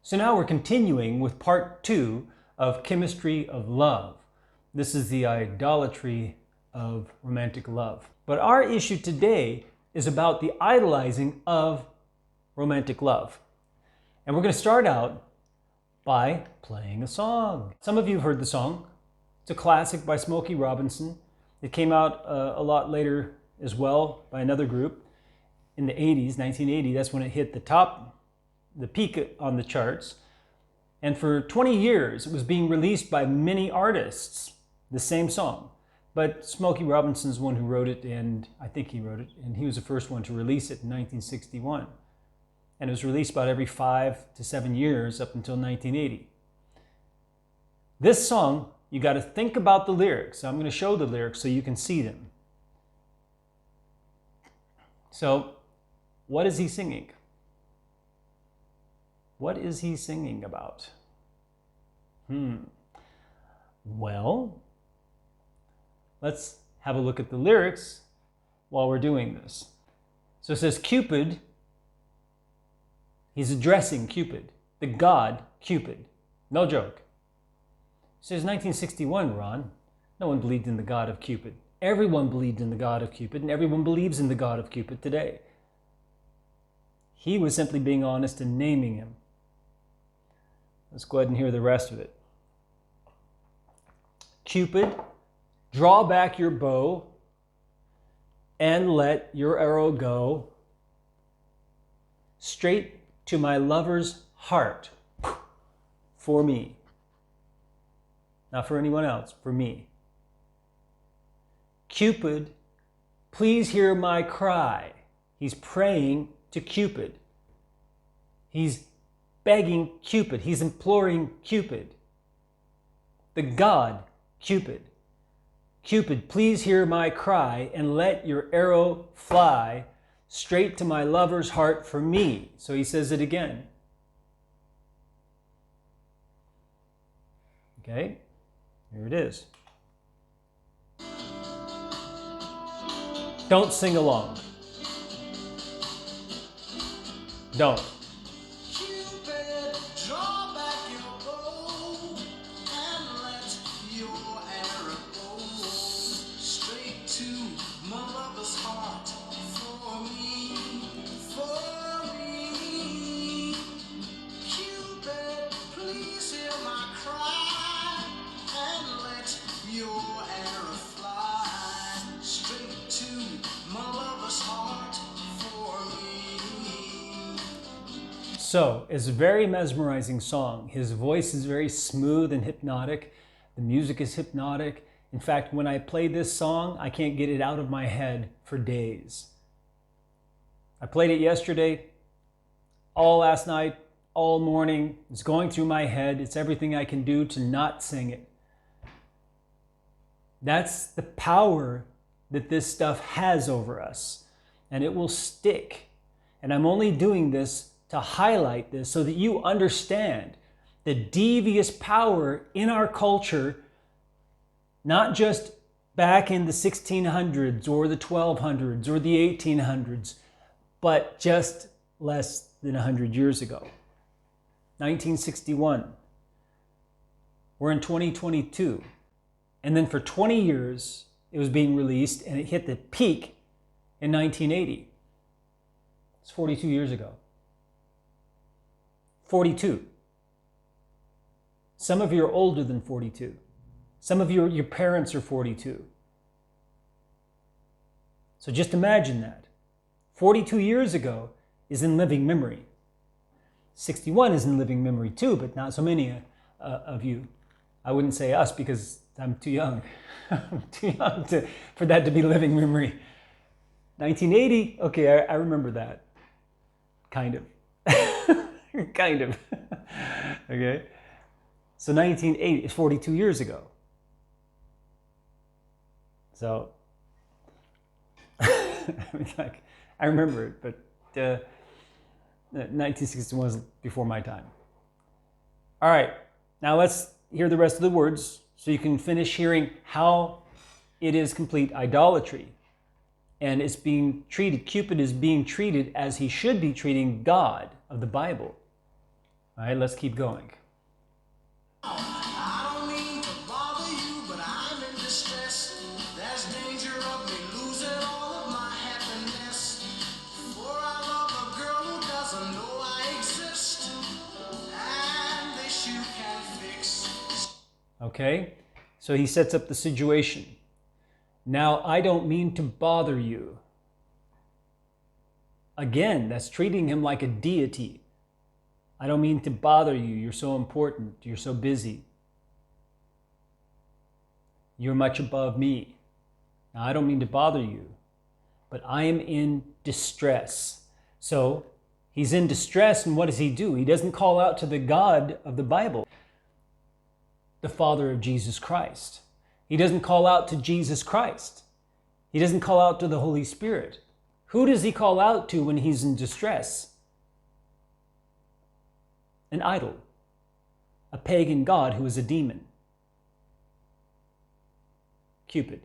So now we're continuing with part 2 of Chemistry of Love. This is the idolatry of romantic love. But our issue today is about the idolizing of romantic love. And we're going to start out by playing a song. Some of you have heard the song. It's a classic by Smokey Robinson. It came out a lot later as well by another group in the 80s, 1980. That's when it hit the peak on the charts. And for 20 years, it was being released by many artists, the same song. But Smokey Robinson's the one who wrote it, and I think he wrote it, and he was the first one to release it in 1961. And it was released about every 5 to 7 years up until 1980. This song, you got to think about the lyrics. I'm going to show the lyrics so you can see them. So, what is he singing? What is he singing about? Well, let's have a look at the lyrics while we're doing this. So it says Cupid, he's addressing Cupid, the god Cupid. No joke. It says 1961, Ron. No one believed in the god of Cupid. Everyone believed in the god of Cupid, and everyone believes in the god of Cupid today. He was simply being honest and naming him. Let's go ahead and hear the rest of it. Cupid, draw back your bow and let your arrow go straight to my lover's heart for me. Not for anyone else, for me. Cupid, please hear my cry. He's praying to Cupid. He's begging Cupid. He's imploring Cupid. The god Cupid. Cupid, please hear my cry and let your arrow fly straight to my lover's heart for me. So he says it again. Okay, here it is. Don't sing along. Don't. Cupid, draw back your bow and let your arrow go straight to my lover's heart for me, for me. Cupid, please hear my cry and let your arrow fly straight to my lover's heart for me. So, it's a very mesmerizing song. His voice is very smooth and hypnotic. The music is hypnotic. In fact, when I play this song, I can't get it out of my head for days. I played it yesterday, all last night, all morning. It's going through my head. It's everything I can do to not sing it. That's the power that this stuff has over us, and it will stick. And I'm only doing this to highlight this so that you understand the devious power in our culture, not just back in the 1600s or the 1200s or the 1800s, but just less than 100 years ago. 1961. We're in 2022. And then for 20 years, it was being released and it hit the peak in 1980. It's 42 years ago. 42. Some of you are older than 42. Some of you, your parents are 42. So just imagine that. 42 years ago is in living memory. 61 is in living memory too, but not so many of you. I wouldn't say us because I'm too young. I'm too young for that to be living memory. 1980, okay, I remember that. Kind of. Kind of. Okay. So 1980 is 42 years ago. So, like, I remember it, but 1961 was before my time. All right, now let's hear the rest of the words so you can finish hearing how it is complete idolatry. And it's being treated, Cupid is being treated as he should be treating God of the Bible. All right, let's keep going. I don't mean to bother you, but I'm in distress. There's danger of me losing all of my happiness. For I love a girl who doesn't know I exist. And this you can fix. Okay, so he sets up the situation. Now, I don't mean to bother you. Again, that's treating him like a deity. I don't mean to bother you. You're so important. You're so busy. You're much above me. Now, I don't mean to bother you, but I am in distress. So he's in distress, and what does he do? He doesn't call out to the God of the Bible, the Father of Jesus Christ. He doesn't call out to Jesus Christ. He doesn't call out to the Holy Spirit. Who does he call out to when he's in distress? An idol, a pagan god who is a demon. Cupid.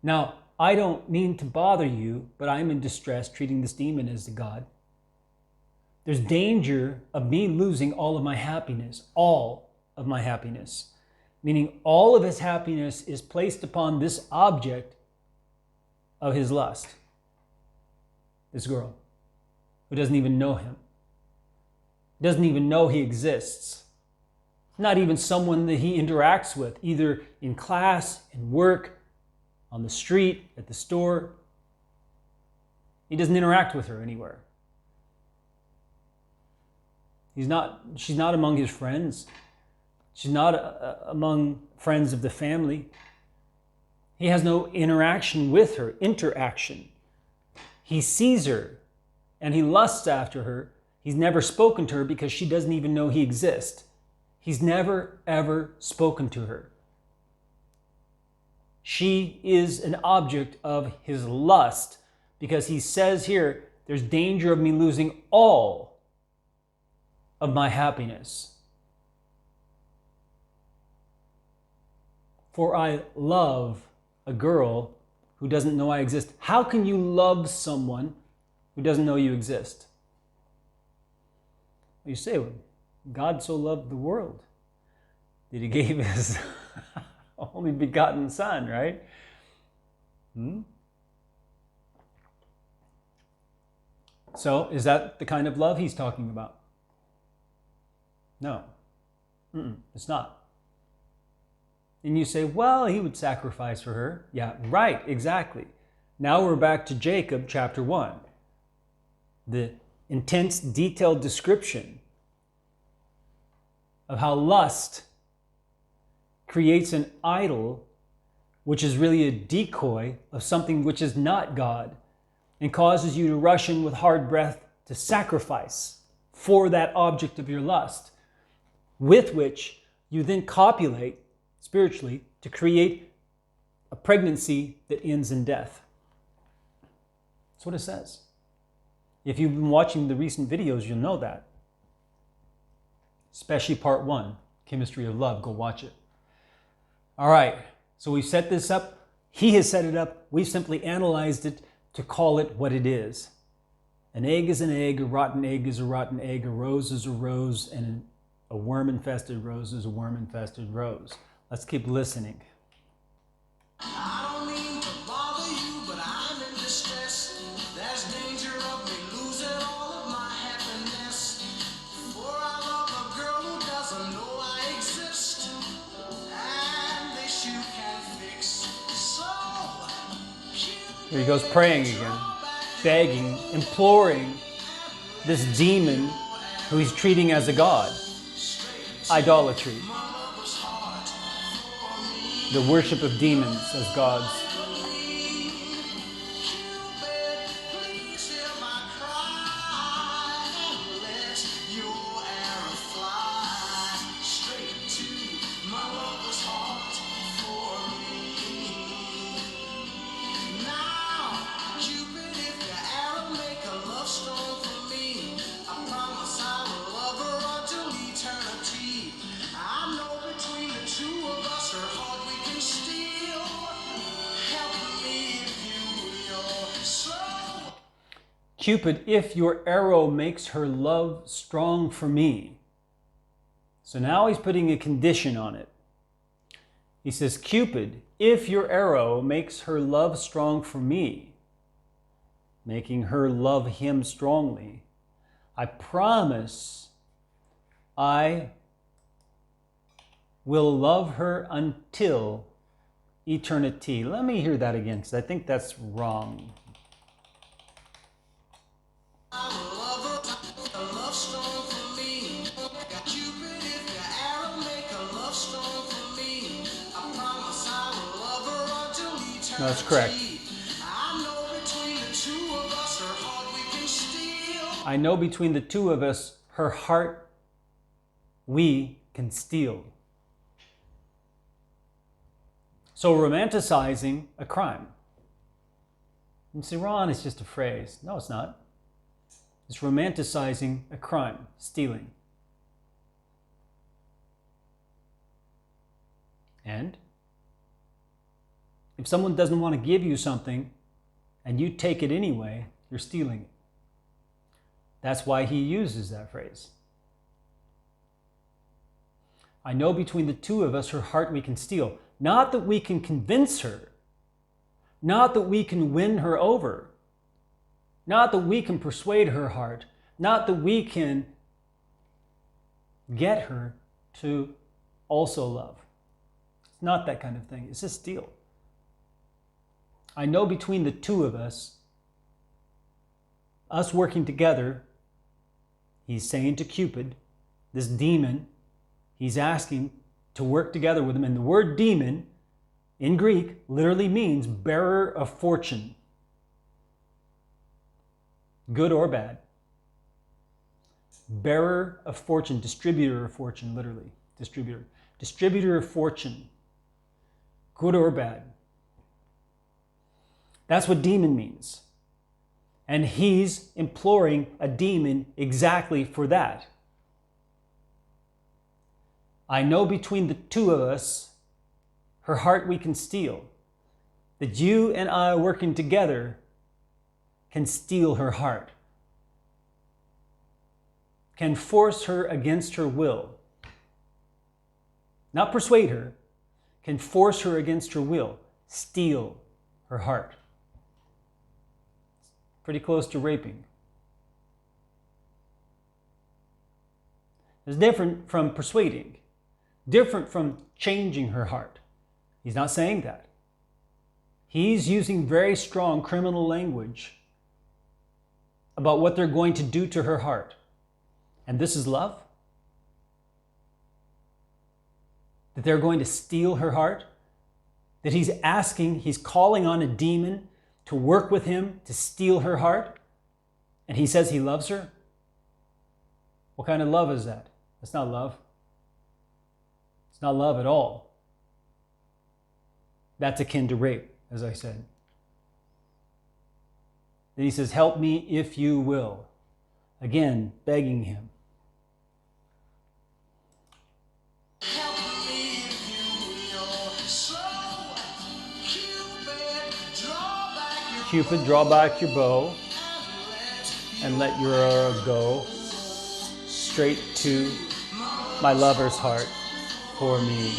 Now, I don't mean to bother you, but I'm in distress treating this demon as the god. There's danger of me losing all of my happiness, all of my happiness. Meaning all of his happiness is placed upon this object of his lust. This girl who doesn't even know him. Doesn't even know he exists. Not even someone that he interacts with, either in class, in work, on the street, at the store. He doesn't interact with her anywhere. She's not among his friends. She's not among friends of the family. He has no interaction with her, interaction. He sees her and he lusts after her. He's never spoken to her because she doesn't even know he exists. He's never, ever spoken to her. She is an object of his lust because he says here, there's danger of me losing all of my happiness. For I love a girl who doesn't know I exist. How can you love someone who doesn't know you exist? You say, well, God so loved the world that he gave his only begotten son, right? So is that the kind of love he's talking about? No, it's not. And you say, well, he would sacrifice for her. Yeah, right, exactly. Now we're back to Jacob chapter 1. The intense, detailed description of how lust creates an idol, which is really a decoy of something which is not God, and causes you to rush in with hard breath to sacrifice for that object of your lust, with which you then copulate spiritually to create a pregnancy that ends in death. That's what it says. If you've been watching the recent videos, you'll know that. Especially part 1, Chemistry of Love. Go watch it. All right, so we've set this up. He has set it up. We've simply analyzed it to call it what it is. An egg is an egg, a rotten egg is a rotten egg, a rose is a rose, and a worm-infested rose is a worm-infested rose. Let's keep listening. I don't mean to bother you, but I'm in distress. There's danger of me losing all of my happiness. For I love a girl who doesn't know I exist. And this you can fix. So Here he goes praying again, begging, imploring this demon who he's treating as a god. Idolatry. The worship of demons as gods. Cupid, please hear my cry and let your arrow fly straight to my lover's heart for me. Now, Cupid, if your arrow make a love stone for me, I promise I will love her until eternity. I know between the two of us her heart we can steal. Cupid, if your arrow makes her love strong for me. So now he's putting a condition on it. He says, Cupid, if your arrow makes her love strong for me, making her love him strongly, I promise I will love her until eternity. Let me hear that again, because I think that's wrong. No, that's correct. I know between the two of us, her heart we can steal. So romanticizing a crime. You say, Ron, it's just a phrase. No, it's not. It's romanticizing a crime, stealing. And if someone doesn't want to give you something and you take it anyway, you're stealing it. That's why he uses that phrase. I know between the two of us, her heart we can steal. Not that we can convince her. Not that we can win her over. Not that we can persuade her heart. Not that we can get her to also love. It's not that kind of thing. It's just steal. I know between the two of us working together, he's saying to Cupid, this demon, he's asking to work together with him. And the word demon in Greek literally means bearer of fortune. Good or bad. Bearer of fortune, distributor of fortune, literally. Distributor. Distributor of fortune. Good or bad. That's what demon means. And he's imploring a demon exactly for that. I know between the two of us, her heart we can steal. That you and I working together can steal her heart. Can force her against her will. Not persuade her. Can force her against her will. Steal her heart. Pretty close to raping. It's different from persuading. Different from changing her heart. He's not saying that. He's using very strong criminal language about what they're going to do to her heart. And this is love? That they're going to steal her heart? That he's asking, he's calling on a demon to work with him to steal her heart? And he says he loves her? What kind of love is that? That's not love. It's not love at all. That's akin to rape, as I said. Then he says, help me if you will. Again, begging him. Help me if you will. So, Cupid, draw back your bow and let your arrow go straight to my lover's heart for me.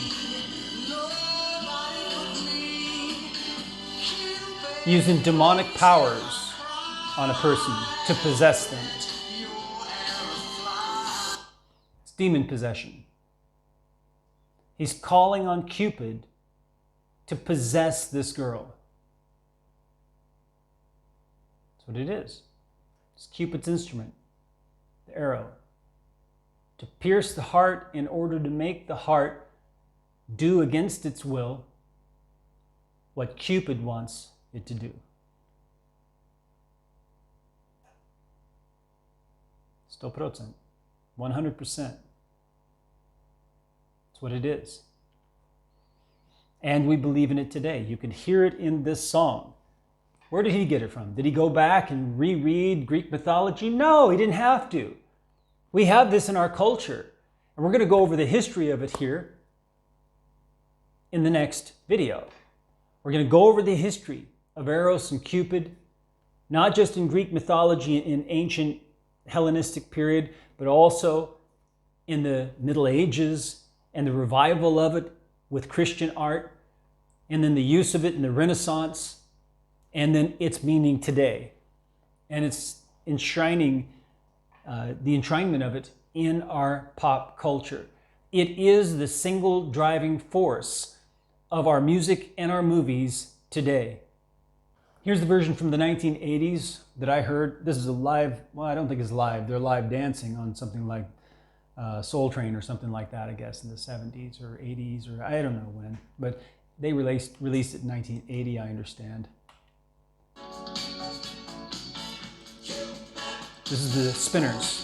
Using demonic powers on a person to possess them. It's demon possession. He's calling on Cupid to possess this girl. That's what it is. It's Cupid's instrument, the arrow. To pierce the heart in order to make the heart do against its will what Cupid wants it to do. 100%. 100%. That's what it is. And we believe in it today. You can hear it in this song. Where did he get it from? Did he go back and reread Greek mythology? No, he didn't have to. We have this in our culture. And we're going to go over the history of it here in the next video. We're going to go over the history of Eros and Cupid not just in Greek mythology in ancient Hellenistic period, but also in the Middle Ages and the revival of it with Christian art, and then the use of it in the Renaissance, and then its meaning today. And it's enshrining, the enshrinement of it in our pop culture. It is the single driving force of our music and our movies today. Here's the version from the 1980s that I heard. This is a live, well, I don't think it's live. They're live dancing on something like Soul Train or something like that, I guess, in the 70s or 80s, or I don't know when. But they released it in 1980, I understand. This is the Spinners.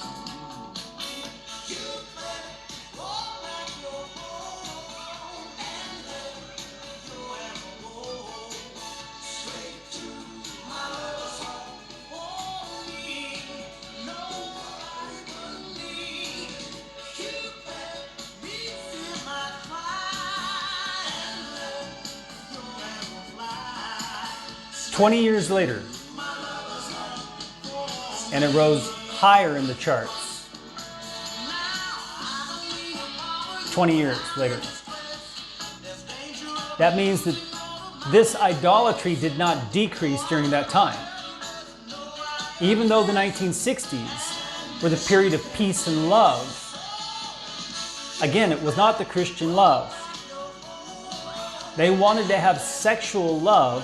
"20 years later," and it rose higher in the charts. 20 years later. That means that this idolatry did not decrease during that time. Even though the 1960s were the period of peace and love, again, it was not the Christian love. They wanted to have sexual love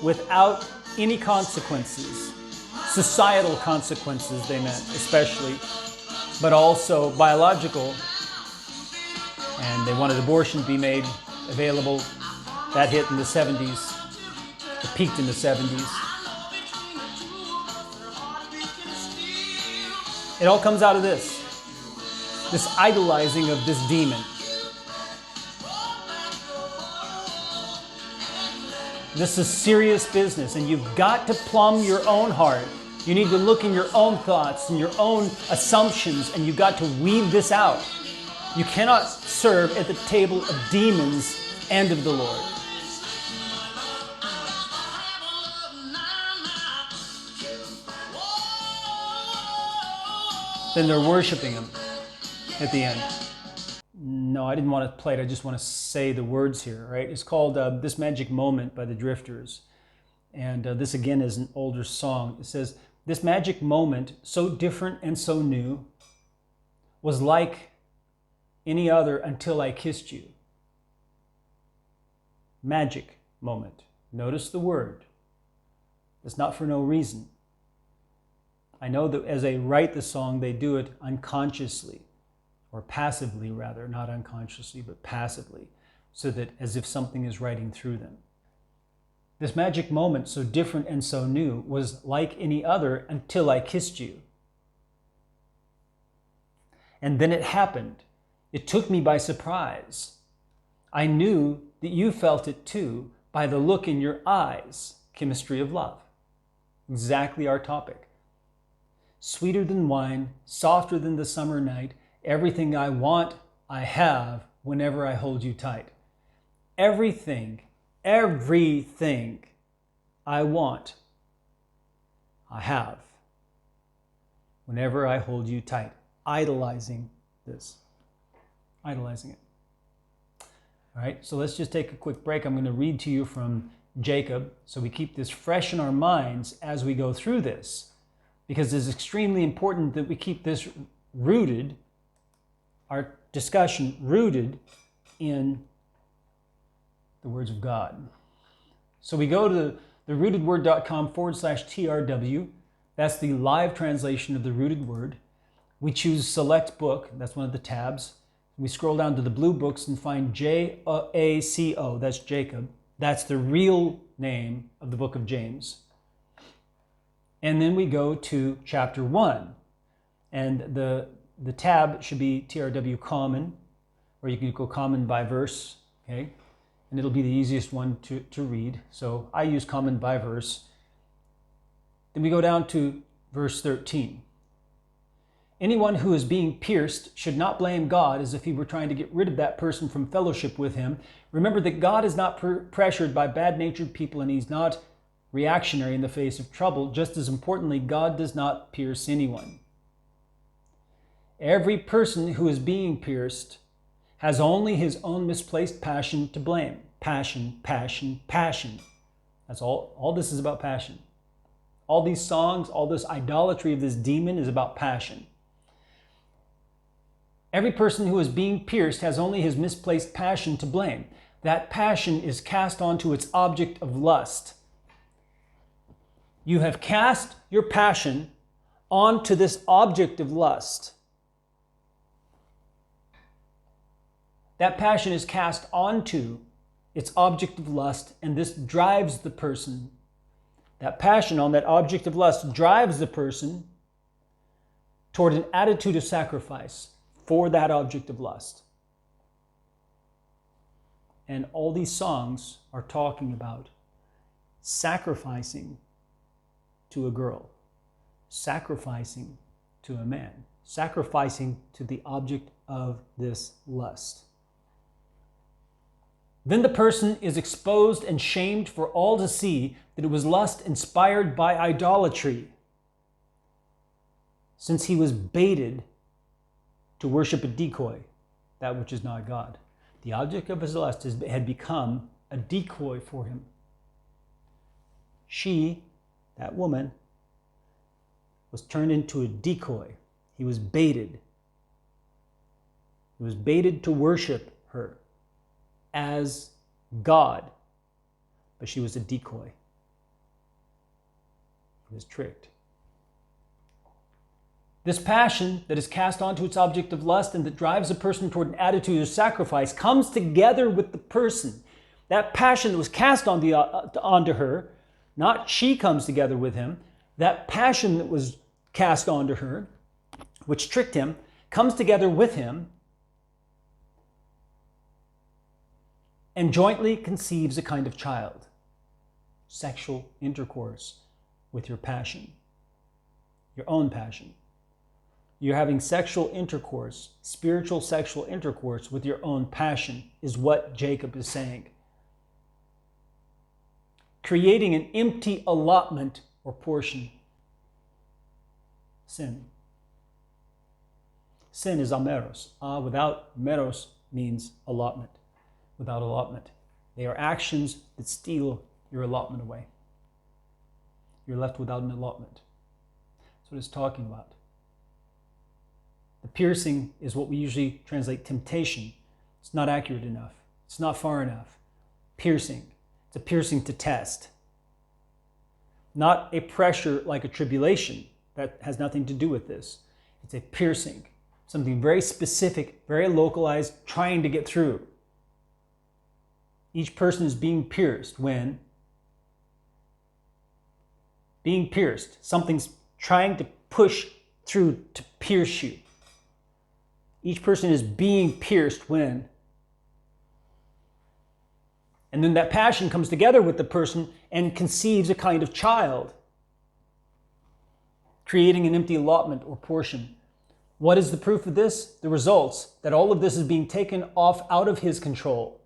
without any consequences. Societal consequences, they meant, especially, but also biological. And they wanted abortion to be made available. That hit in the 70s. It peaked in the 70s. It all comes out of this idolizing of this demon. This is serious business, and you've got to plumb your own heart. You need to look in your own thoughts and your own assumptions, and you've got to weed this out. You cannot serve at the table of demons and of the Lord. Then they're worshiping him at the end. No, I didn't want to play it. I just want to say the words here, right? It's called This Magic Moment by the Drifters. And this, again, is an older song. It says, "This magic moment, so different and so new, was like any other until I kissed you." Magic moment. Notice the word. It's not for no reason. I know that as they write the song, they do it unconsciously, or passively rather, not unconsciously, but passively, so that as if something is writing through them. This magic moment, so different and so new, was like any other until I kissed you. And then it happened. It took me by surprise. I knew that you felt it too by the look in your eyes. Chemistry of love. Exactly our topic. Sweeter than wine, softer than the summer night, everything I want, I have whenever I hold you tight. Everything I want, I have whenever I hold you tight. Idolizing this. Idolizing it. All right, so let's just take a quick break. I'm going to read to you from Jacob so we keep this fresh in our minds as we go through this, because it's extremely important that we keep this rooted, our discussion rooted in the words of God. So we go to therootedword.com/TRW. That's the live translation of the Rooted Word. We choose Select Book. That's one of the tabs. We scroll down to the blue books and find JACO. That's Jacob. That's the real name of the book of James. And then we go to chapter 1. And the tab should be TRW Common, or you can go Common by verse, okay? And it'll be the easiest one to read. So I use Common by verse. Then we go down to verse 13. Anyone who is being pierced should not blame God as if he were trying to get rid of that person from fellowship with him. Remember that God is not pressured by bad-natured people, and he's not reactionary in the face of trouble. Just as importantly, God does not pierce anyone. Every person who is being pierced has only his own misplaced passion to blame. Passion, passion, passion. That's all this is about, passion. All these songs, all this idolatry of this demon is about passion. Every person who is being pierced has only his misplaced passion to blame. That passion is cast onto its object of lust. You have cast your passion onto this object of lust. That passion is cast onto its object of lust, and this drives the person. That passion on that object of lust drives the person toward an attitude of sacrifice for that object of lust. And all these songs are talking about sacrificing to a girl, sacrificing to a man, sacrificing to the object of this lust. Then the person is exposed and shamed for all to see that it was lust inspired by idolatry, since he was baited to worship a decoy, that which is not God. The object of his lust had become a decoy for him. She, that woman, was turned into a decoy. He was baited. He was baited to worship her as God, but she was a decoy. He was tricked. This passion that is cast onto its object of lust and that drives a person toward an attitude of sacrifice comes together with the person. That passion that was cast onto her, not she comes together with him, that passion that was cast onto her, which tricked him, comes together with him and jointly conceives a kind of child. Sexual intercourse with your passion, your own passion. You're having sexual intercourse, spiritual sexual intercourse with your own passion, is what Jacob is saying. Creating an empty allotment or portion. Sin. Sin is ameros. Without meros means allotment. Without allotment. They are actions that steal your allotment away. You're left without an allotment. That's what it's talking about. The piercing is what we usually translate temptation. It's not accurate enough. It's not far enough. Piercing. It's a piercing to test. Not a pressure like a tribulation. That has nothing to do with this. It's a piercing. Something very specific, very localized, trying to get through. Each person is being pierced when being pierced. Something's trying to push through to pierce you. Each person is being pierced when. And then that passion comes together with the person and conceives a kind of child, creating an empty allotment or portion. What is the proof of this? The results that all of this is being taken off out of his control.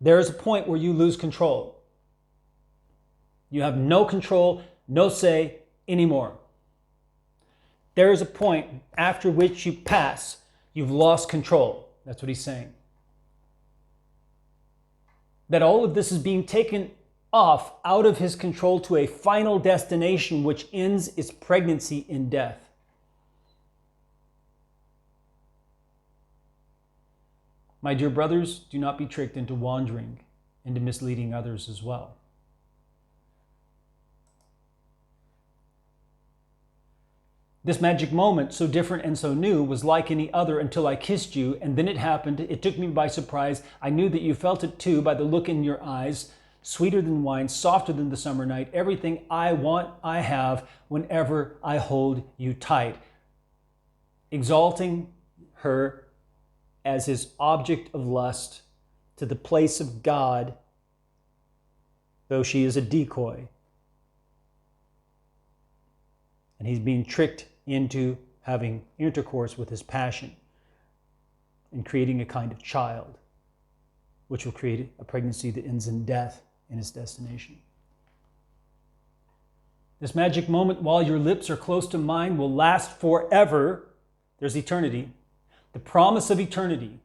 There is a point where you lose control. You have no control, no say anymore. There is a point after which you pass. You've lost control. That's what he's saying. That all of this is being taken off out of his control to a final destination which ends its pregnancy in death. My dear brothers, do not be tricked into wandering, into misleading others as well. This magic moment, so different and so new, was like any other until I kissed you, and then it happened. It took me by surprise. I knew that you felt it too by the look in your eyes. Sweeter than wine, softer than the summer night. Everything I want, I have whenever I hold you tight. Exalting her as his object of lust to the place of God, though she is a decoy. And he's being tricked into having intercourse with his passion and creating a kind of child, which will create a pregnancy that ends in death in its destination. This magic moment while your lips are close to mine will last forever. There's eternity. The promise of eternity.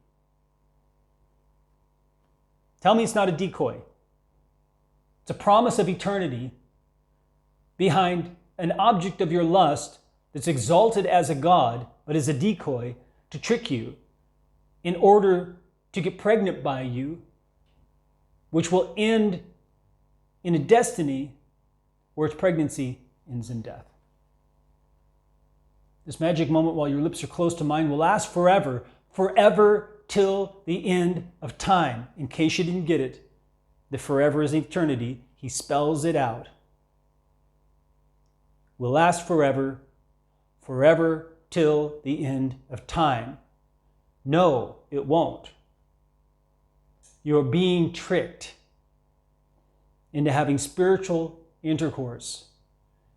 Tell me it's not a decoy. It's a promise of eternity behind an object of your lust that's exalted as a god, but is a decoy to trick you in order to get pregnant by you, which will end in a destiny where its pregnancy ends in death. This magic moment while your lips are close to mine will last forever, forever till the end of time. In case you didn't get it, the forever is eternity. He spells it out. Will last forever, forever till the end of time. No, it won't. You're being tricked into having spiritual intercourse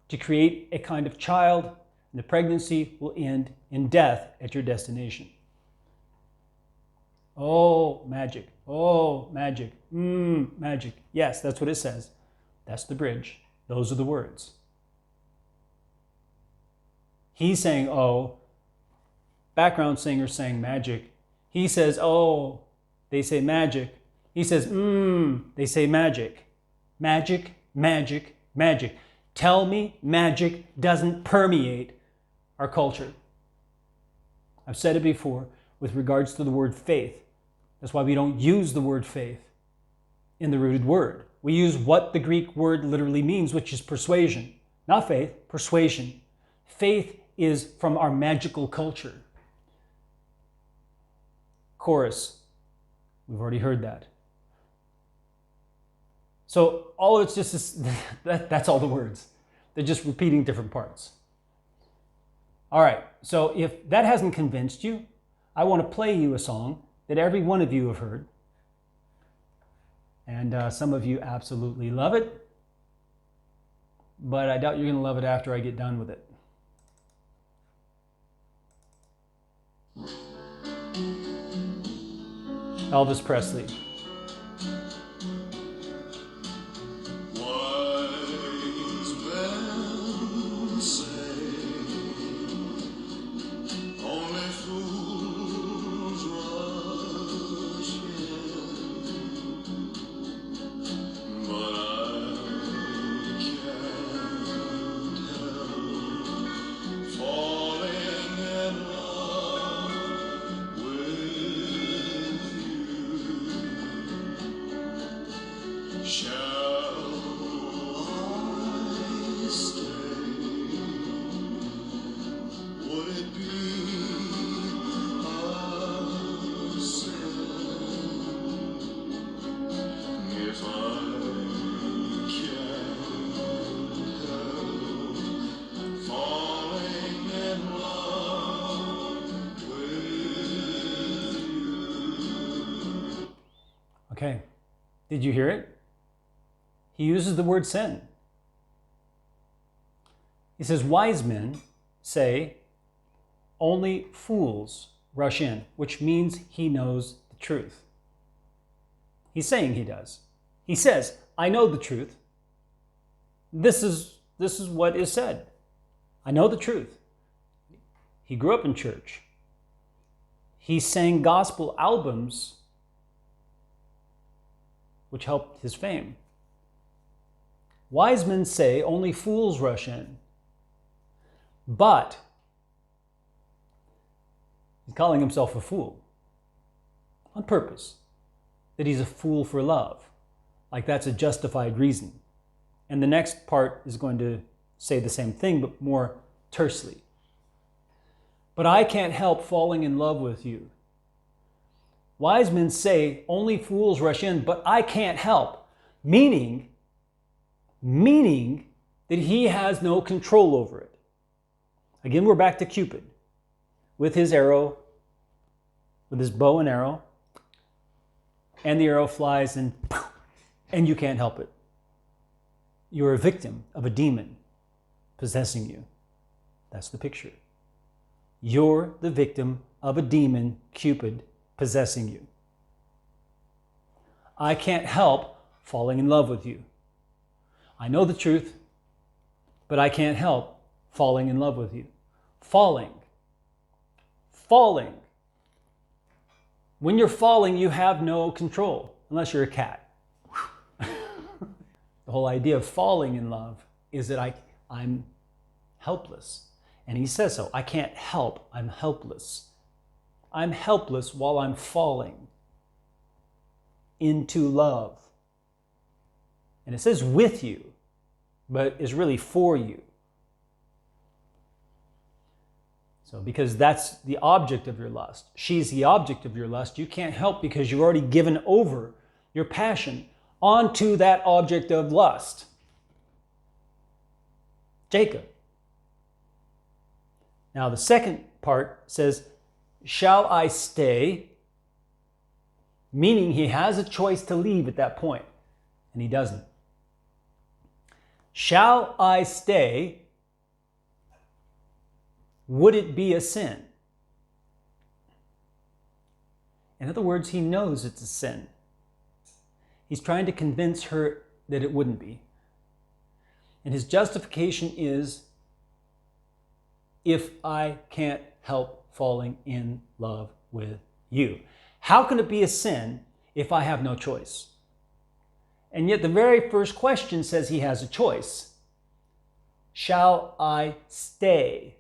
to create a kind of child, and the pregnancy will end in death at your destination. Oh, magic. Oh, magic. Magic. Yes, that's what it says. That's the bridge. Those are the words. He's saying, oh, background singer saying magic. He says, oh, they say magic. He says, they say magic. Magic, magic, magic. Tell me magic doesn't permeate our culture. I've said it before with regards to the word faith. That's why we don't use the word faith in the rooted word. We use what the Greek word literally means, which is persuasion. Not faith, persuasion. Faith is from our magical culture. Chorus. We've already heard that. So all it's just is, that's all the words. They're just repeating different parts. All right, so if that hasn't convinced you, I want to play you a song that every one of you have heard. And some of you absolutely love it. But I doubt you're going to love it after I get done with it. Elvis Presley. Wise men say only fools rush in, but I can't help falling in love with you. Shall I stay? Would it be a sin if I can't help falling in love with you? Okay, did you hear it? He uses the word sin. He says, wise men say only fools rush in, which means he knows the truth. He's saying he does. He says, I know the truth. This is what is said. I know the truth. He grew up in church. He sang gospel albums, which helped his fame. Wise men say only fools rush in. But he's calling himself a fool on purpose, that he's a fool for love, like that's a justified reason. And the next part is going to say the same thing, but more tersely. But I can't help falling in love with you. Wise men say only fools rush in, but I can't help, meaning that he has no control over it. Again, we're back to Cupid with his arrow, with his bow and arrow, and the arrow flies and you can't help it. You're a victim of a demon possessing you. That's the picture. You're the victim of a demon, Cupid, possessing you. I can't help falling in love with you. I know the truth. but I can't help falling in love with you. Falling. Falling. When you're falling, you have no control, unless you're a cat. The whole idea of falling in love is that I'm helpless. And he says so. I can't help. I'm helpless. I'm helpless while I'm falling into love. And it says with you, but it's really for you. So because that's the object of your lust. She's the object of your lust. You can't help because you've already given over your passion onto that object of lust. Jacob. Now the second part says, shall I stay? Meaning he has a choice to leave at that point, and he doesn't. Shall I stay? Would it be a sin? In other words, he knows it's a sin. He's trying to convince her that it wouldn't be. And his justification is, if I can't help falling in love with you. How can it be a sin if I have no choice? And yet the very first question says he has a choice. Shall I stay?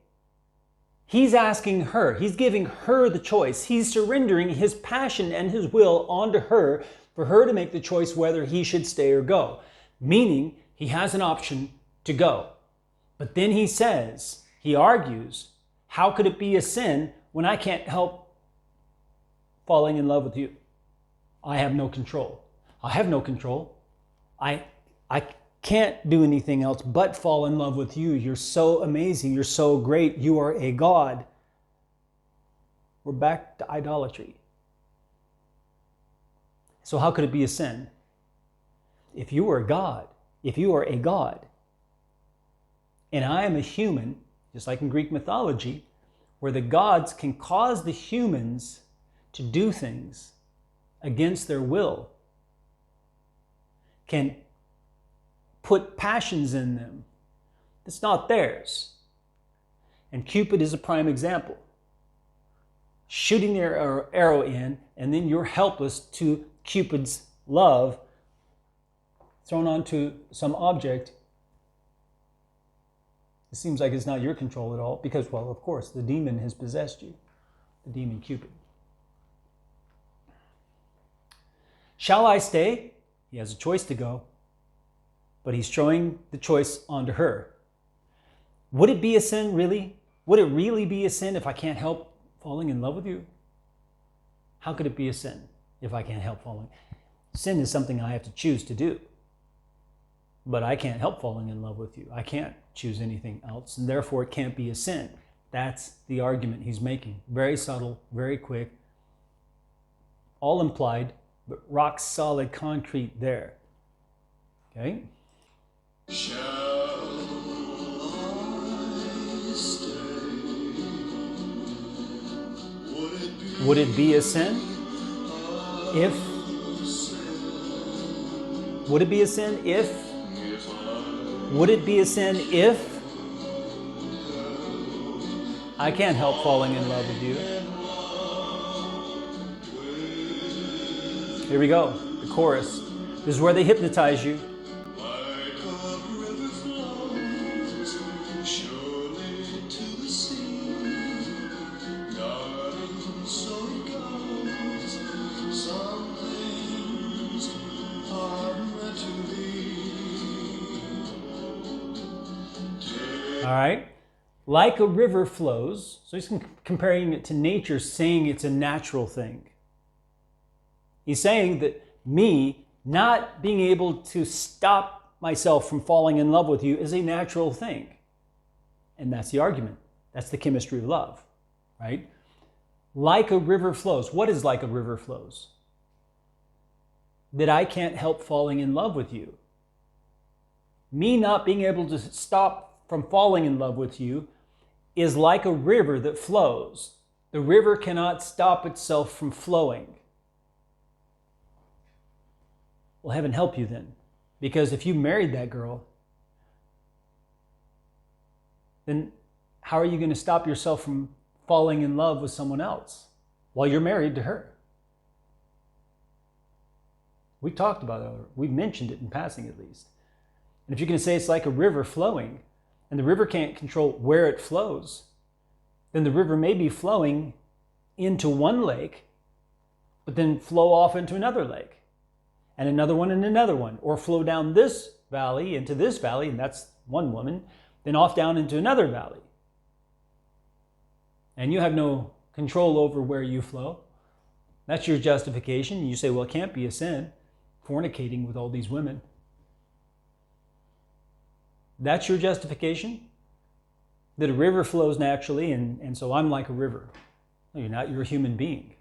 He's asking her, he's giving her the choice. He's surrendering his passion and his will onto her for her to make the choice whether he should stay or go. Meaning he has an option to go. But then he says, he argues, how could it be a sin when I can't help falling in love with you? I have no control. I have no control. I can't do anything else but fall in love with you. You're so amazing. You're so great. You are a God. We're back to idolatry. So how could it be a sin? If you are God, and I am a human, just like in Greek mythology, where the gods can cause the humans to do things against their will, can put passions in them that's not theirs. And Cupid is a prime example. Shooting their arrow in, and then you're helpless to Cupid's love thrown onto some object. It seems like it's not your control at all because, well, of course, the demon has possessed you. The demon Cupid. Shall I stay? He has a choice to go, but he's throwing the choice onto her. Would it be a sin, really? Would it really be a sin if I can't help falling in love with you? How could it be a sin if I can't help falling? Sin is something I have to choose to do. But I can't help falling in love with you. I can't choose anything else, and therefore it can't be a sin. That's the argument he's making. Very subtle, very quick, all implied, but rock solid concrete there. Okay? Shall I stay? Would it be a sin if? Would it be a sin if? Would it be a sin if I can't help falling in love with you? Here we go, the chorus. This is where they hypnotize you. Like a river flows surely to the sea, darling, so it goes. Some things are meant to be. All right. Like a river flows. So he's comparing it to nature, saying it's a natural thing. He's saying that me not being able to stop myself from falling in love with you is a natural thing. And that's the argument. That's the chemistry of love, right? Like a river flows. What is like a river flows? That I can't help falling in love with you. Me not being able to stop from falling in love with you is like a river that flows. The river cannot stop itself from flowing. Well, heaven help you then. Because if you married that girl, then how are you going to stop yourself from falling in love with someone else while you're married to her? We talked about it. We've mentioned it in passing at least. And if you're going to say it's like a river flowing, and the river can't control where it flows, then the river may be flowing into one lake, but then flow off into another lake, and another one, or flow down this valley into this valley, and that's one woman, then off down into another valley. And you have no control over where you flow. That's your justification. You say, well, it can't be a sin, fornicating with all these women. That's your justification? That a river flows naturally, and so I'm like a river. No, you're not. You're a human being.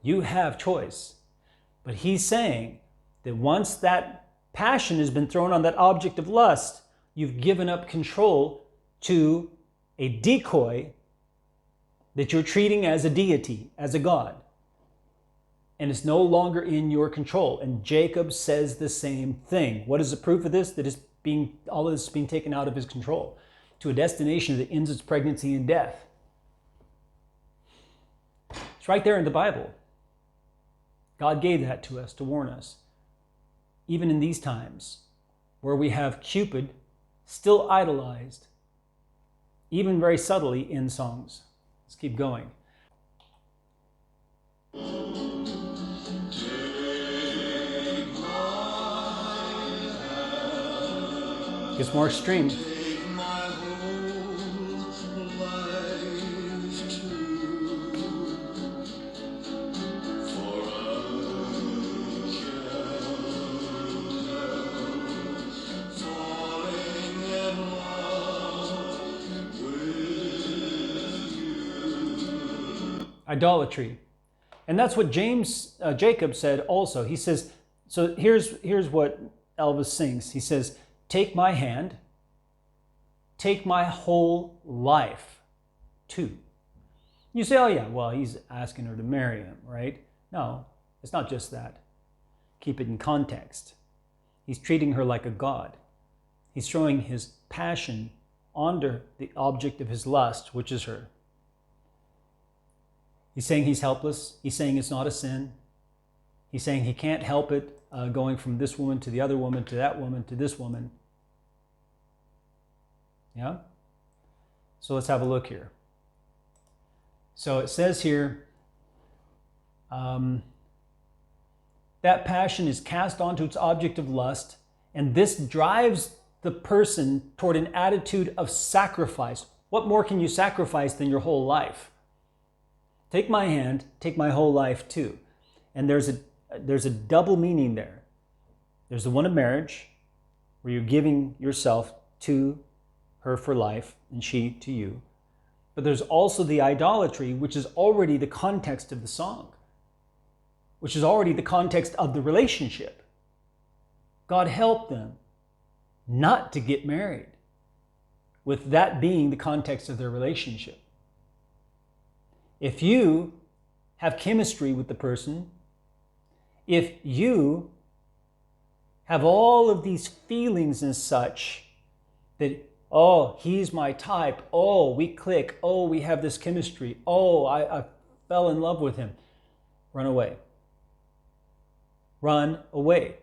You have choice. But he's saying that once that passion has been thrown on that object of lust, you've given up control to a decoy that you're treating as a deity, as a god. And it's no longer in your control. And Jacob says the same thing. What is the proof of this? That all of this is being taken out of his control to a destination that ends its pregnancy in death. It's right there in the Bible. God gave that to us to warn us. Even in these times where we have Cupid still idolized, even very subtly in songs. Let's keep going. Gets more extreme. Idolatry. And that's what Jacob said also. He says, so here's what Elvis sings. He says, take my hand, take my whole life too. You say, oh yeah, well, he's asking her to marry him, right? No, it's not just that. Keep it in context. He's treating her like a god. He's showing his passion onto the object of his lust, which is her. He's saying he's helpless. He's saying it's not a sin. He's saying he can't help it going from this woman to the other woman to that woman to this woman. Yeah? So let's have a look here. So it says here, that passion is cast onto its object of lust, and this drives the person toward an attitude of sacrifice. What more can you sacrifice than your whole life? Take my hand, take my whole life too. And there's a double meaning there. There's the one of marriage, where you're giving yourself to her for life, and she to you. But there's also the idolatry, which is already the context of the song, which is already the context of the relationship. God helped them not to get married, with that being the context of their relationship. If you have chemistry with the person, if you have all of these feelings and such that, oh, he's my type, oh, we click, oh, we have this chemistry, oh, I fell in love with him, run away. Run away.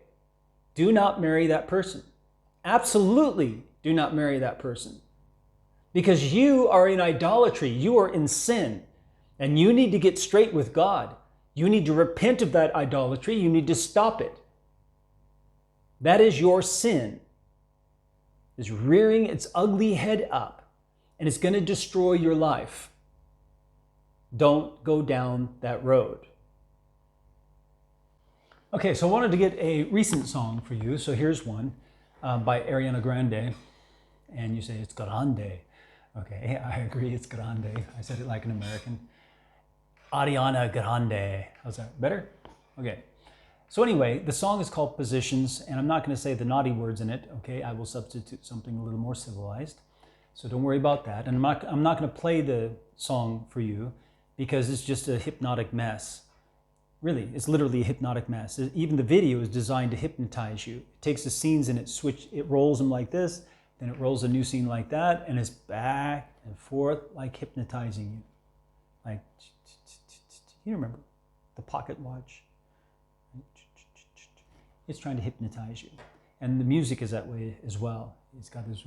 Do not marry that person. Absolutely do not marry that person. Because you are in idolatry, you are in sin. And you need to get straight with God. You need to repent of that idolatry. You need to stop it. That is your sin. It's rearing its ugly head up, and it's going to destroy your life. Don't go down that road. Okay, so I wanted to get a recent song for you. So here's one by Ariana Grande. And you say, it's grande. Okay, I agree, it's grande. I said it like an American. Ariana Grande. How's that? Better? Okay. So anyway, the song is called Positions, and I'm not going to say the naughty words in it, okay? I will substitute something a little more civilized. So don't worry about that. And I'm not going to play the song for you because it's just a hypnotic mess. Really, it's literally a hypnotic mess. Even the video is designed to hypnotize you. It takes the scenes and it rolls them like this, Then it rolls a new scene like that, and it's back and forth, like hypnotizing you. Like, you remember the pocket watch? It's trying to hypnotize you. And the music is that way as well. It's got this,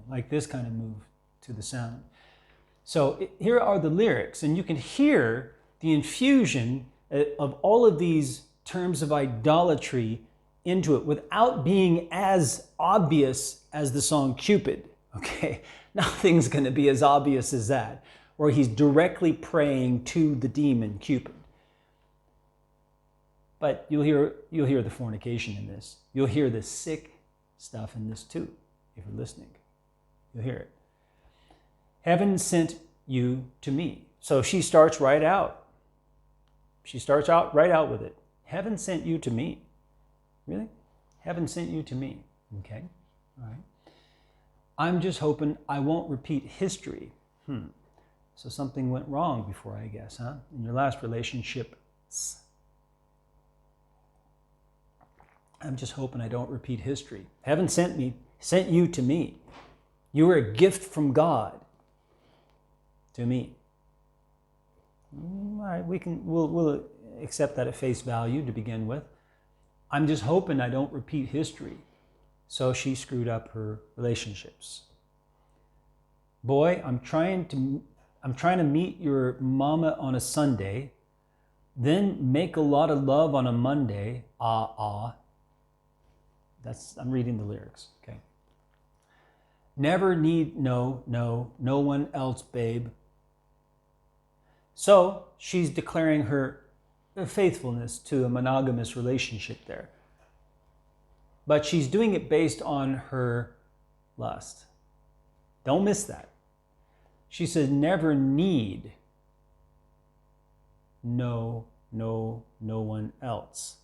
like this kind of move to the sound. So here are the lyrics, and you can hear the infusion of all of these terms of idolatry into it without being as obvious as the song Cupid. Okay, nothing's going to be as obvious as that, where he's directly praying to the demon Cupid. But you'll hear the fornication in this. You'll hear the sick stuff in this too, if you're listening. You'll hear it. Heaven sent you to me. So she starts right out. She starts out right out with it. Heaven sent you to me. Really? Heaven sent you to me. Okay. All right. I'm just hoping I won't repeat history. So something went wrong before, I guess, huh? In your last relationship. I'm just hoping I don't repeat history. Heaven sent you to me. You were a gift from God to me. All right, we'll accept that at face value to begin with. I'm just hoping I don't repeat history. So she screwed up her relationships. Boy, I'm trying to meet your mama on a Sunday, then make a lot of love on a Monday. I'm reading the lyrics, okay. Never need no one else, babe. So she's declaring her faithfulness to a monogamous relationship there. But she's doing it based on her lust. Don't miss that. She says, never need no one else.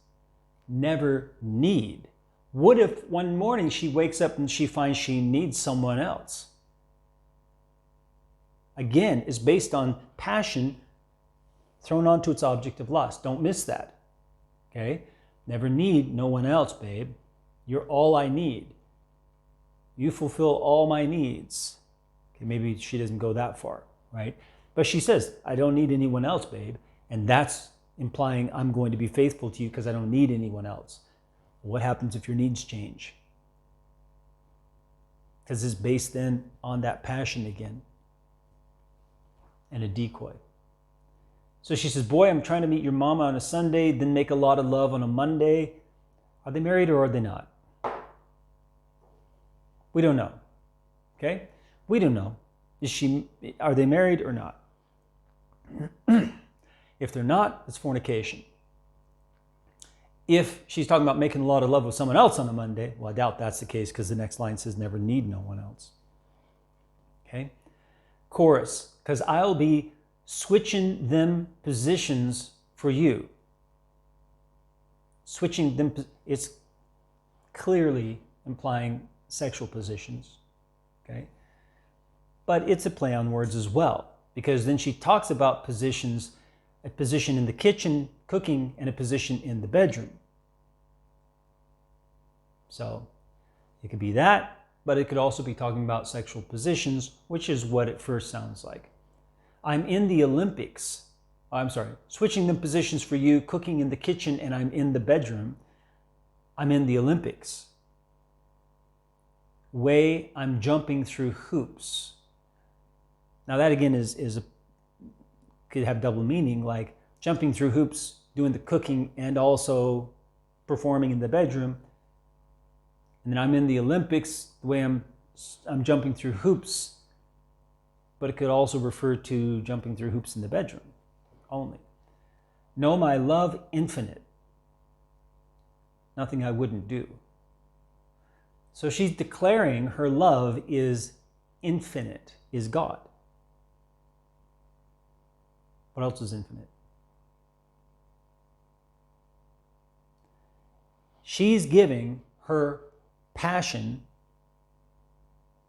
Never need. What if one morning she wakes up and she finds she needs someone else? Again, it's based on passion thrown onto its object of lust. Don't miss that. Okay? Never need no one else, babe. You're all I need. You fulfill all my needs. Okay, maybe she doesn't go that far, right? But she says, I don't need anyone else, babe. And that's implying I'm going to be faithful to you because I don't need anyone else. What happens if your needs change? Because it's based then on that passion again and a decoy. So she says, boy, I'm trying to meet your mama on a Sunday, then make a lot of love on a Monday. Are they married or are they not? We don't know. Okay? We don't know. Are they married or not? If they're not, it's fornication. If she's talking about making a lot of love with someone else on a Monday, well, I doubt that's the case because the next line says never need no one else. Okay? Chorus, because I'll be switching them positions for you. Switching them, it's clearly implying sexual positions. Okay? But it's a play on words as well, because then she talks about positions, a position in the kitchen, cooking, and a position in the bedroom. So it could be that, but it could also be talking about sexual positions, which is what it first sounds like. I'm in the Olympics. Switching the positions for you, cooking in the kitchen, and I'm in the bedroom. I'm in the Olympics. Way I'm jumping through hoops. Now that again could have double meaning, like jumping through hoops, doing the cooking, and also performing in the bedroom. And then I'm in the Olympics, the way I'm jumping through hoops, but it could also refer to jumping through hoops in the bedroom only. Know my love infinite. Nothing I wouldn't do. So she's declaring her love is infinite, is God. What else is infinite? She's giving her passion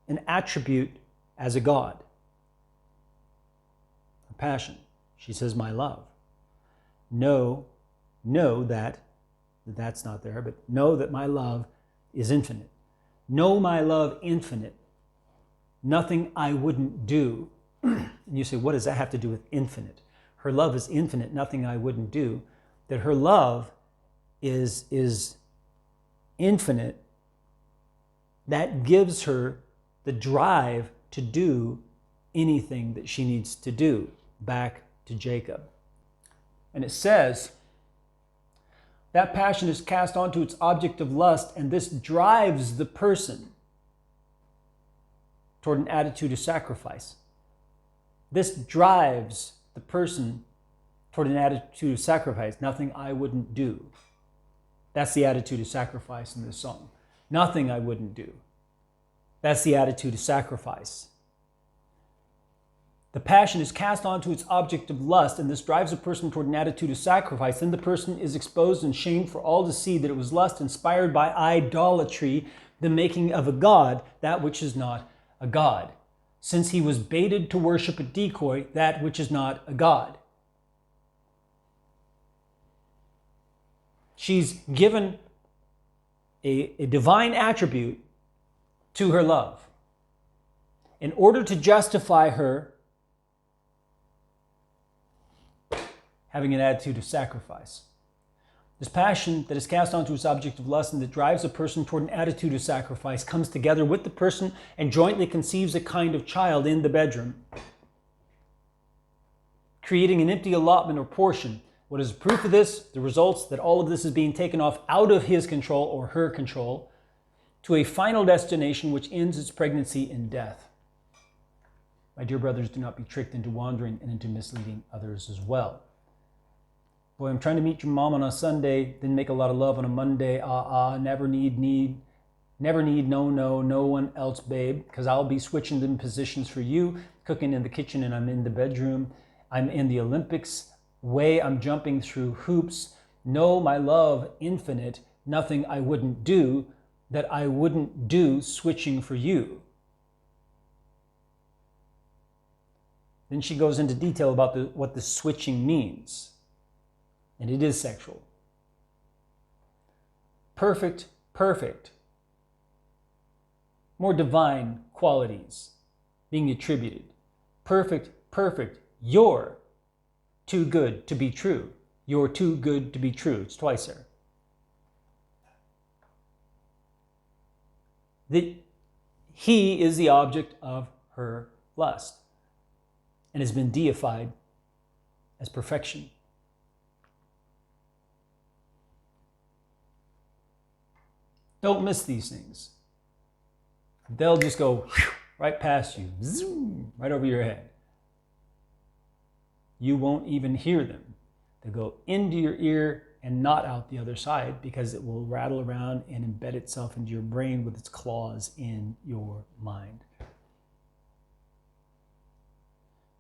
an attribute as a God. Her passion. She says, my love. Know that that's not there, but know that my love is infinite. Know my love infinite, nothing I wouldn't do. And you say, what does that have to do with infinite? Her love is infinite, nothing I wouldn't do. That her love is infinite, that gives her the drive to do anything that she needs to do. Back to Jacob. And it says, that passion is cast onto its object of lust, and this drives the person toward an attitude of sacrifice. This drives the person toward an attitude of sacrifice. Nothing I wouldn't do. That's the attitude of sacrifice in this song. Nothing I wouldn't do. That's the attitude of sacrifice. The passion is cast onto its object of lust, and this drives a person toward an attitude of sacrifice. Then the person is exposed and shamed for all to see that it was lust inspired by idolatry, the making of a god, that which is not a god. Since he was baited to worship a decoy, that which is not a god. She's given a divine attribute to her love in order to justify her having an attitude of sacrifice. This passion that is cast onto its object of lust and that drives a person toward an attitude of sacrifice comes together with the person and jointly conceives a kind of child in the bedroom, creating an empty allotment or portion. What is proof of this? The results that all of this is being taken off out of his control or her control to a final destination which ends its pregnancy in death. My dear brothers, do not be tricked into wandering and into misleading others as well. Boy, I'm trying to meet your mom on a Sunday, then make a lot of love on a Monday. Never need, no one else, babe, because I'll be switching them positions for you, cooking in the kitchen and I'm in the bedroom. I'm in the Olympics way, I'm jumping through hoops. Know my love infinite, nothing I wouldn't do, that I wouldn't do switching for you. Then she goes into detail about what the switching means. And it is sexual. Perfect. More divine qualities being attributed. Perfect. You're too good to be true. You're too good to be true. It's twice there. He is the object of her lust and has been deified as perfection. Don't miss these things. They'll just go right past you, zoom, right over your head. You won't even hear them. They'll go into your ear and not out the other side because it will rattle around and embed itself into your brain with its claws in your mind.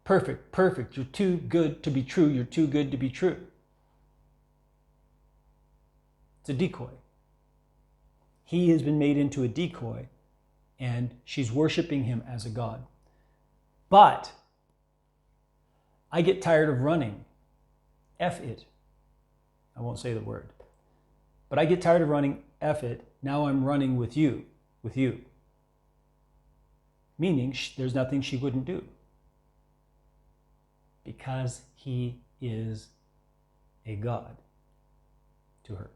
Perfect. You're too good to be true. You're too good to be true. It's a decoy. He has been made into a decoy, and she's worshiping him as a god. But I get tired of running. F it. I won't say the word. But I get tired of running. F it. Now I'm running with you. Meaning there's nothing she wouldn't do. Because he is a god to her.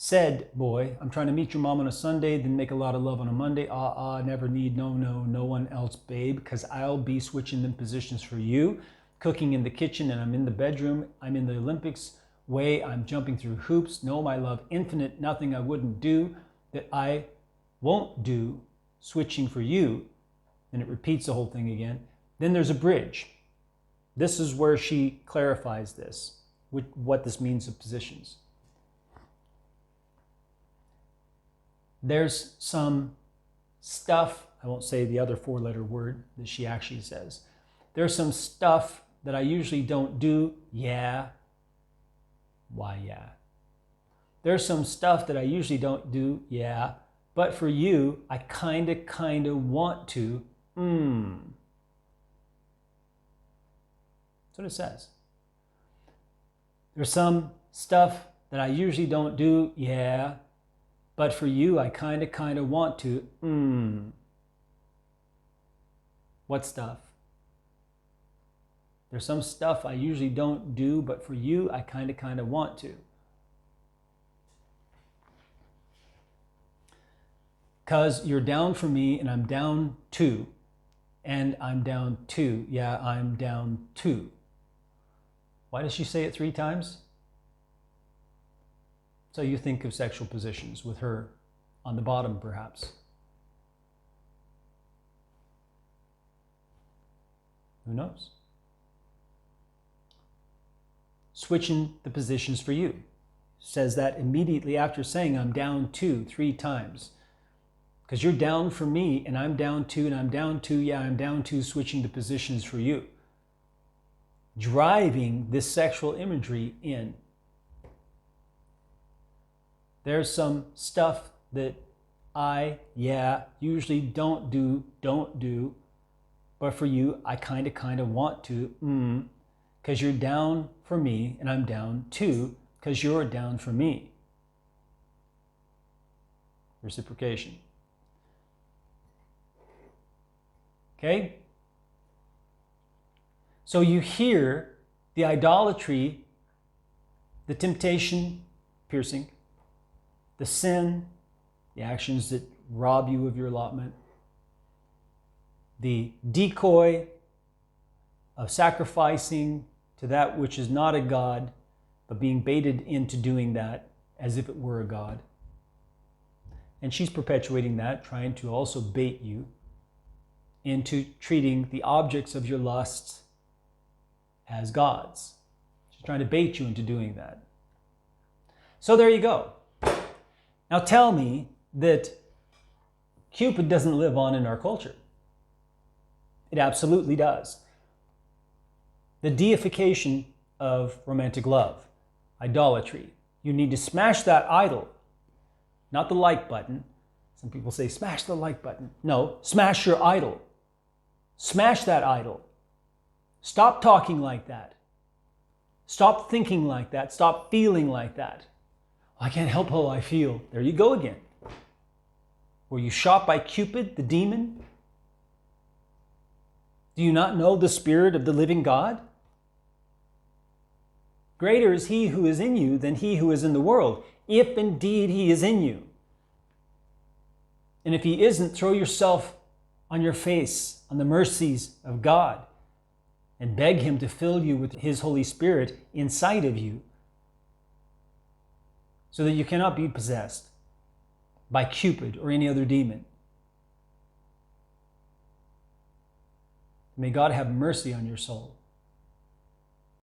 Said boy, I'm trying to meet your mom on a Sunday, then make a lot of love on a Monday. Never need, no one else, babe, because I'll be switching them positions for you, cooking in the kitchen and I'm in the bedroom. I'm in the Olympics way, I'm jumping through hoops. Know my love infinite, nothing I wouldn't do, that I won't do, switching for you. And it repeats the whole thing again. Then there's a bridge. This is where she clarifies this, what this means of positions. There's some stuff, I won't say the other four-letter word that she actually says. There's some stuff that I usually don't do. Yeah. Why, yeah. There's some stuff that I usually don't do. Yeah. But for you, I kind of want to. That's what it says. There's some stuff that I usually don't do, yeah, but for you, I kind of want to. What stuff? There's some stuff I usually don't do, but for you, I kind of want to. Because you're down for me and I'm down too. And I'm down too. Yeah, I'm down too. Why does she say it 3 times? So you think of sexual positions with her on the bottom, perhaps. Who knows? Switching the positions for you. Says that immediately after saying I'm down 2 3 times. Because you're down for me and I'm down 2 and I'm down 2. Yeah, I'm down 2, switching the positions for you. Driving this sexual imagery in. There's some stuff that I usually don't do, but for you, I kind of want to, because you're down for me and I'm down too, because you're down for me. Reciprocation. Okay? So you hear the idolatry, the temptation, piercing, the sin, the actions that rob you of your allotment, the decoy of sacrificing to that which is not a God, but being baited into doing that as if it were a God. And she's perpetuating that, trying to also bait you into treating the objects of your lusts as gods. She's trying to bait you into doing that. So there you go. Now tell me that Cupid doesn't live on in our culture. It absolutely does. The deification of romantic love, idolatry. You need to smash that idol, not the like button. Some people say, smash the like button. No, smash your idol. Smash that idol. Stop talking like that. Stop thinking like that. Stop feeling like that. I can't help how I feel. There you go again. Were you shot by Cupid, the demon? Do you not know the Spirit of the living God? Greater is he who is in you than he who is in the world, if indeed he is in you. And if he isn't, throw yourself on your face, on the mercies of God, and beg him to fill you with his Holy Spirit inside of you, so that you cannot be possessed by Cupid or any other demon. May God have mercy on your soul.